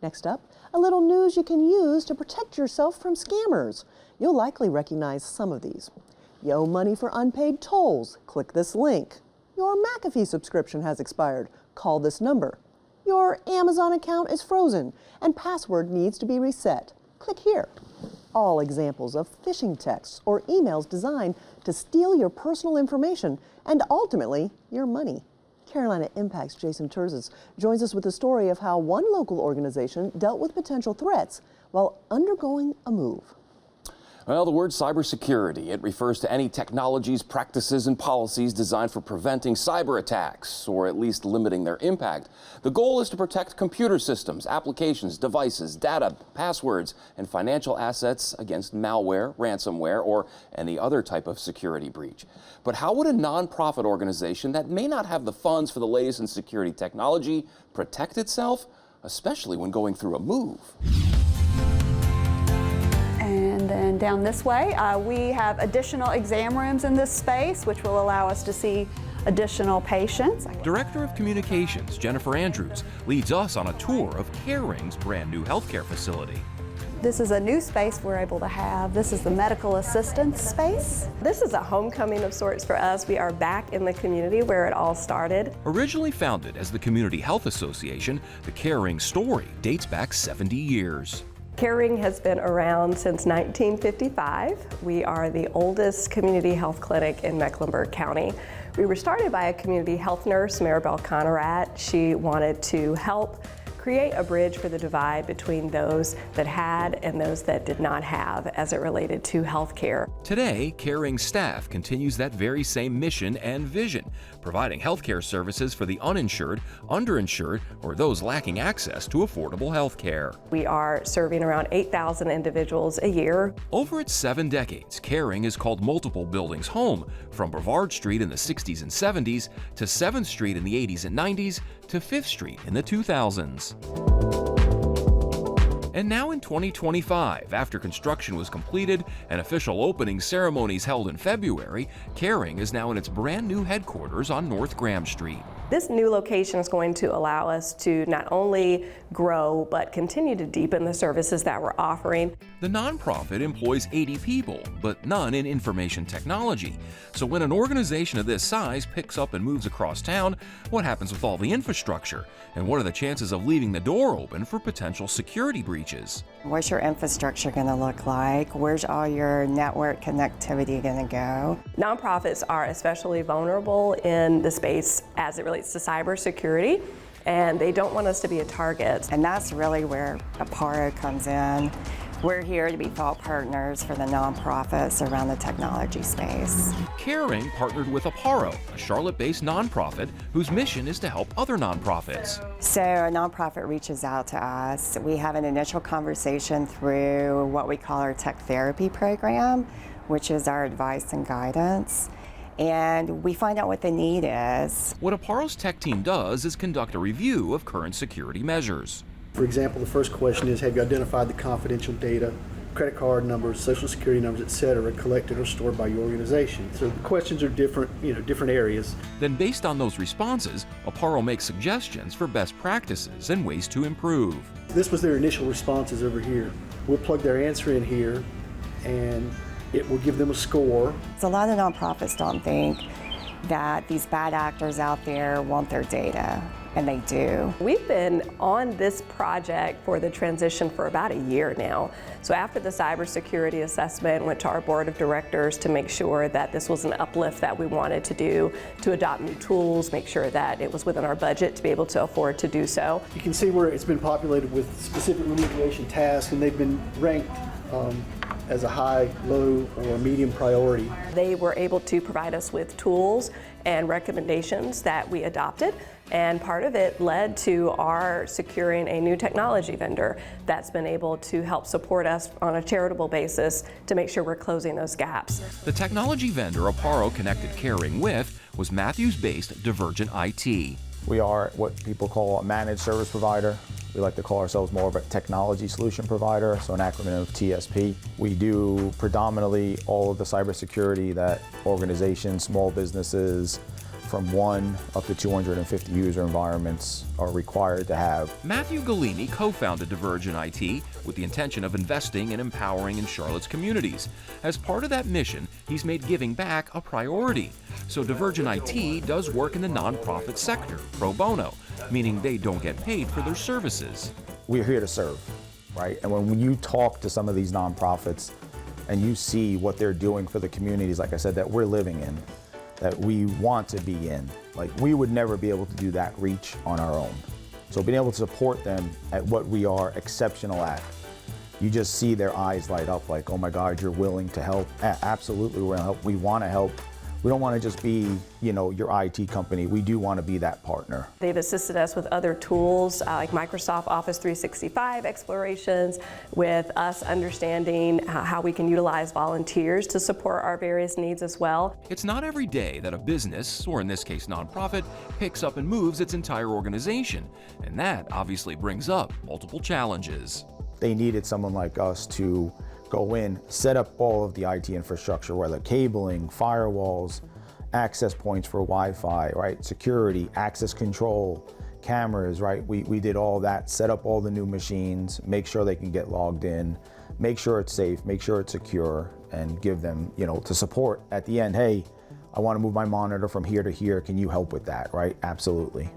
Next up, a little news you can use to protect yourself from scammers. You'll likely recognize some of these. You owe money for unpaid tolls. Click this link. Your McAfee subscription has expired. Call this number. Your Amazon account is frozen and password needs to be reset. Click here. All examples of phishing texts or emails designed to steal your personal information and ultimately your money. Carolina Impact's Jason Terzis joins us with the story of how one local organization dealt with potential threats while undergoing a move. Well, the word cybersecurity, it refers to any technologies, practices, and policies designed for preventing cyber attacks, or at least limiting their impact. The goal is to protect computer systems, applications, devices, data, passwords, and financial assets against malware, ransomware, or any other type of security breach. But how would a nonprofit organization that may not have the funds for the latest in security technology protect itself, especially when going through a move? And then down this way, we have additional exam rooms in this space, which will allow us to see additional patients. Director of Communications, Jennifer Andrews, leads us on a tour of Caring's brand new healthcare facility. This is a new space we're able to have. This is the medical assistance space. This is a homecoming of sorts for us. We are back in the community where it all started. Originally founded as the Community Health Association, the Caring story dates back 70 years. Caring has been around since 1955. We are the oldest community health clinic in Mecklenburg County. We were started by a community health nurse, Maribel Connerat. She wanted to help create a bridge for the divide between those that had and those that did not have as it related to health care. Today, Caring staff continues that very same mission and vision, providing healthcare services for the uninsured, underinsured, or those lacking access to affordable health care. We are serving around 8,000 individuals a year. Over its 7 decades, Caring has called multiple buildings home, from Brevard Street in the 60s and 70s to 7th Street in the 80s and 90s to 5th Street in the 2000s. And now in 2025, after construction was completed and official opening ceremonies held in February, Caring is now in its brand new headquarters on North Graham Street. This new location is going to allow us to not only grow, but continue to deepen the services that we're offering. The nonprofit employs 80 people, but none in information technology. So when an organization of this size picks up and moves across town, what happens with all the infrastructure? And what are the chances of leaving the door open for potential security breaches? What's your infrastructure going to look like? Where's all your network connectivity going to go? Nonprofits are especially vulnerable in the space as it relates to cybersecurity, and they don't want us to be a target. And that's really where Aparo comes in. We're here to be thought partners for the nonprofits around the technology space. Caring partnered with Aparo, a Charlotte-based nonprofit whose mission is to help other nonprofits. So a nonprofit reaches out to us. We have an initial conversation through what we call our tech therapy program, which is our advice and guidance. And we find out what the need is. What Aparo's tech team does is conduct a review of current security measures. For example, the first question is, have you identified the confidential data, credit card numbers, social security numbers, etc., collected or stored by your organization? So the questions are different, different areas. Then based on those responses, Aparo makes suggestions for best practices and ways to improve. This was their initial responses over here. We'll plug their answer in here and it will give them a score. So a lot of nonprofits don't think that these bad actors out there want their data, and they do. We've been on this project for the transition for about a year now. So after the cybersecurity assessment, went to our board of directors to make sure that this was an uplift that we wanted to do, to adopt new tools, make sure that it was within our budget to be able to afford to do so. You can see where it's been populated with specific remediation tasks, and they've been ranked as a high, low, or medium priority. They were able to provide us with tools and recommendations that we adopted, and part of it led to our securing a new technology vendor that's been able to help support us on a charitable basis to make sure we're closing those gaps. The technology vendor Aparo connected Caring with was Matthews-based Divergent IT. We are what people call a managed service provider. We like to call ourselves more of a technology solution provider, so an acronym of TSP. We do predominantly all of the cybersecurity that organizations, small businesses, from 1 up to 250 user environments are required to have. Matthew Galini co-founded Divergent IT with the intention of investing and empowering in Charlotte's communities. As part of that mission, he's made giving back a priority. So Divergent IT does work in the nonprofit sector, pro bono, meaning they don't get paid for their services. We're here to serve, right? And when you talk to some of these nonprofits and you see what they're doing for the communities, like I said, that we're living in, that we want to be in. Like, we would never be able to do that reach on our own. So being able to support them at what we are exceptional at, you just see their eyes light up like, oh my God, you're willing to help. Absolutely, we're gonna help. We wanna help. We don't want to just be, your IT company. We do want to be that partner. They've assisted us with other tools like Microsoft Office 365 explorations, with us understanding how we can utilize volunteers to support our various needs as well. It's not every day that a business, or in this case nonprofit, picks up and moves its entire organization. And that obviously brings up multiple challenges. They needed someone like us to go in, set up all of the IT infrastructure, whether cabling, firewalls, access points for Wi-Fi, right? Security, access control, cameras, right? We did all that, set up all the new machines, make sure they can get logged in, make sure it's safe, make sure it's secure, and give them, to support at the end, hey, I want to move my monitor from here to here. Can you help with that, right? Absolutely.